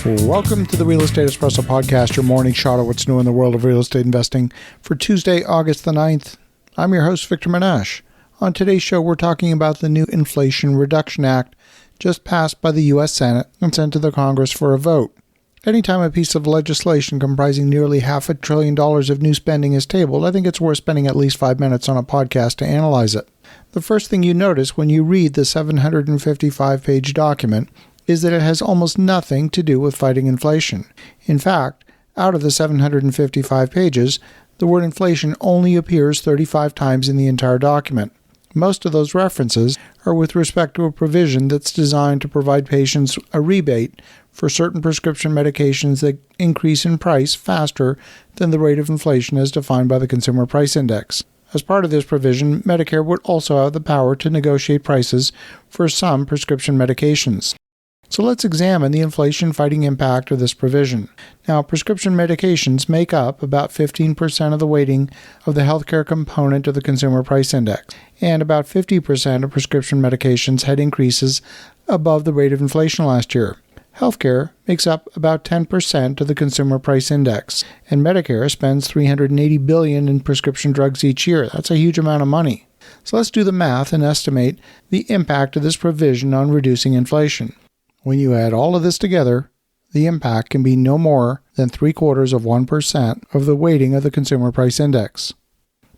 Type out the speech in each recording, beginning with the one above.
Welcome to the Real Estate Espresso Podcast, your morning shot of what's new in the world of real estate investing for Tuesday, August the 9th. I'm your host, Victor Menasce. On today's show, we're talking about the new Inflation Reduction Act just passed by the U.S. Senate and sent to the Congress for a vote. Anytime a piece of legislation comprising nearly $500 billion of new spending is tabled, I think it's worth spending at least 5 minutes on a podcast to analyze it. The first thing you notice when you read the 755-page document is that it has almost nothing to do with fighting inflation. In fact, out of the 755 pages, the word inflation only appears 35 times in the entire document. Most of those references are with respect to a provision that's designed to provide patients a rebate for certain prescription medications that increase in price faster than the rate of inflation as defined by the Consumer Price Index. As part of this provision, Medicare would also have the power to negotiate prices for some prescription medications. So let's examine the inflation-fighting impact of this provision. Now, prescription medications make up about 15% of the weighting of the healthcare component of the Consumer Price Index, and about 50% of prescription medications had increases above the rate of inflation last year. Healthcare makes up about 10% of the Consumer Price Index, and Medicare spends $380 billion in prescription drugs each year. That's a huge amount of money. So let's do the math and estimate the impact of this provision on reducing inflation. When you add all of this together, the impact can be no more than 0.75% of the weighting of the Consumer Price Index.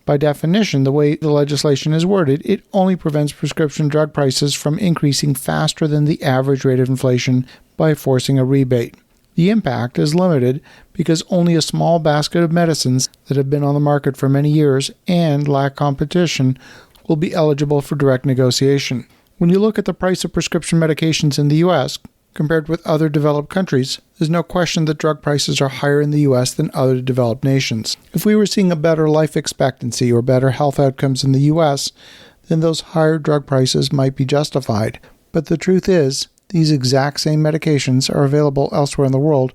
By definition, the way the legislation is worded, it only prevents prescription drug prices from increasing faster than the average rate of inflation by forcing a rebate. The impact is limited because only a small basket of medicines that have been on the market for many years and lack competition will be eligible for direct negotiation. When you look at the price of prescription medications in the U.S., compared with other developed countries, there's no question that drug prices are higher in the U.S. than other developed nations. If we were seeing a better life expectancy or better health outcomes in the U.S., then those higher drug prices might be justified. But the truth is, these exact same medications are available elsewhere in the world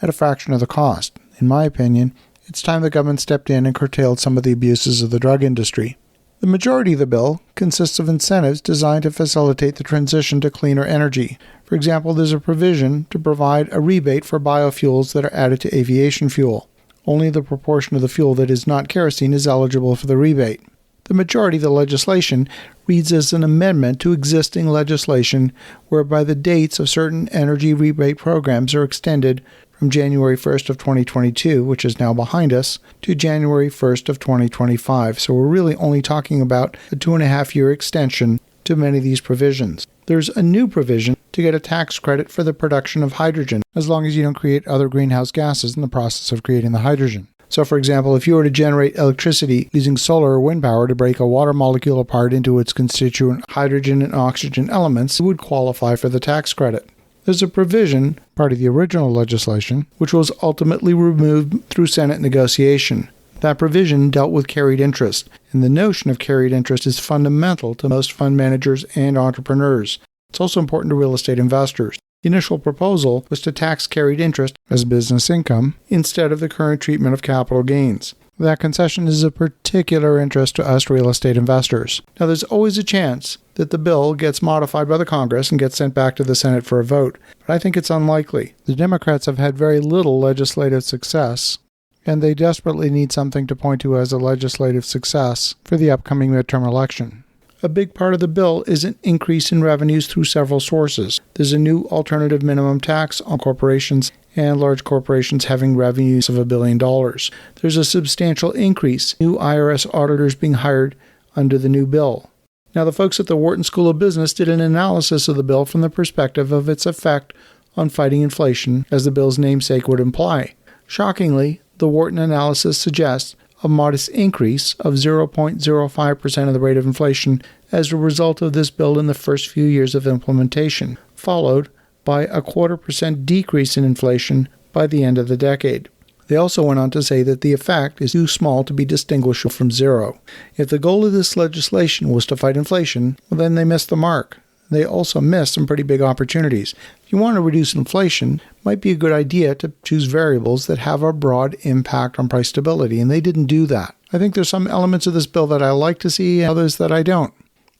at a fraction of the cost. In my opinion, it's time the government stepped in and curtailed some of the abuses of the drug industry. The majority of the bill consists of incentives designed to facilitate the transition to cleaner energy. For example, there's a provision to provide a rebate for biofuels that are added to aviation fuel. Only the proportion of the fuel that is not kerosene is eligible for the rebate. The majority of the legislation reads as an amendment to existing legislation whereby the dates of certain energy rebate programs are extended from January 1st of 2022, which is now behind us, to January 1st of 2025. So we're really only talking about a 2.5-year extension to many of these provisions. There's a new provision to get a tax credit for the production of hydrogen, as long as you don't create other greenhouse gases in the process of creating the hydrogen. So for example, if you were to generate electricity using solar or wind power to break a water molecule apart into its constituent hydrogen and oxygen elements, you would qualify for the tax credit. There's a provision, part of the original legislation, which was ultimately removed through Senate negotiation. That provision dealt with carried interest, and the notion of carried interest is fundamental to most fund managers and entrepreneurs. It's also important to real estate investors. The initial proposal was to tax carried interest as business income instead of the current treatment of capital gains. That concession is of particular interest to us real estate investors. Now, there's always a chance that the bill gets modified by the Congress and gets sent back to the Senate for a vote, but I think it's unlikely. The Democrats have had very little legislative success, and they desperately need something to point to as a legislative success for the upcoming midterm election. A big part of the bill is an increase in revenues through several sources. There's a new alternative minimum tax on corporations and large corporations having revenues of $1 billion. There's a substantial increase, new IRS auditors being hired under the new bill. Now, the folks at the Wharton School of Business did an analysis of the bill from the perspective of its effect on fighting inflation, as the bill's namesake would imply. Shockingly, the Wharton analysis suggests a modest increase of 0.05% of the rate of inflation as a result of this bill in the first few years of implementation, followed by a 0.25% decrease in inflation by the end of the decade. They also went on to say that the effect is too small to be distinguishable from zero. If the goal of this legislation was to fight inflation, well, then they missed the mark. They also missed some pretty big opportunities. If you want to reduce inflation, it might be a good idea to choose variables that have a broad impact on price stability, and they didn't do that. I think there's some elements of this bill that I like to see, others that I don't.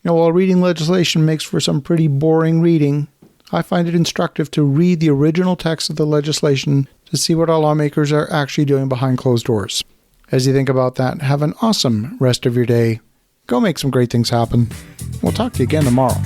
Now, while reading legislation makes for some pretty boring reading, I find it instructive to read the original text of the legislation to see what our lawmakers are actually doing behind closed doors. As you think about that, have an awesome rest of your day. Go make some great things happen. We'll talk to you again tomorrow.